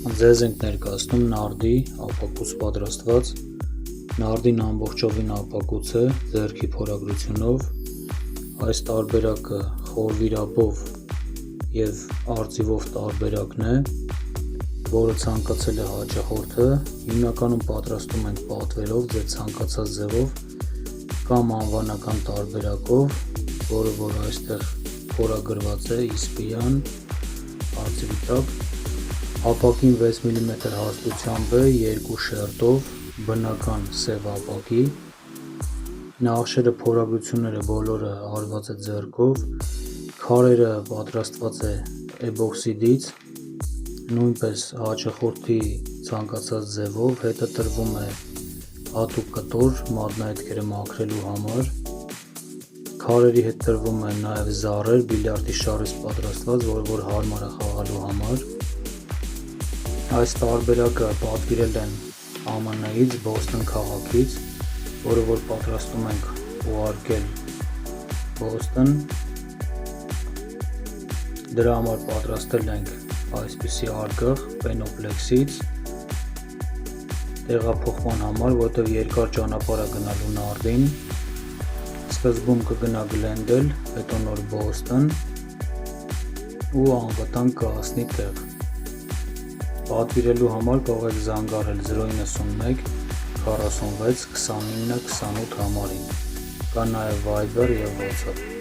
Ձեզ ենք ներկայացնում նարդի ապակուց պատրաստված։ Նարդին ամբողջովին ապակուց է ձեռքի փորագրությունով։ Այս տարբերակը խորվիրապով և արծիվով տարբերակն է, որը ցանկացել է հաճախորդը։ Հիմնականում պատրաստում ենք պատվերով ձեր ցանկացած ձևով կամ անվանական տարբերակով, որը որ այստեղ փորագրված է իսպիան արծիվի տակ։ Ապակին 6 մմ հաստությամբ է, 2 շերտով, բնական սև ապակի։ Նախշերը, փորագրությունները բոլորը արված է ձեռքով, քարերը պատրաստված է էպոքսիդից, նույնպես հաճախորդի ցանկացած ձևով, հետը տրվում է հատուկ կտոր մատնահետքերը մաքրելու համար։ Քարերի հետ տրվում են նաև զառեր բիլիարդի շարից պատրաստված, որը որ հարմար է խաղալու համար։ Այս տարբերակը պատվիրել են ԱՄՆ-ից, Բոստոն քաղաքից, որը որ պատրաստում ենք ուղարկել Բոստոն։ Դրա համար պատրաստել ենք այսպիսի արգղ պենոպլեքսից տեղափոխման համար, որտեղ երկար ճանապարհ է գնալու նարդին։ Սկզբում կգնա Գլենդել, հետո նոր Բոստոն ու անվտանգ կհասնի տեղ։ Պատվիրելու համար կարող եք զանգահարել 091 46 29 28 համարին, կա նաև Viber և WhatsApp։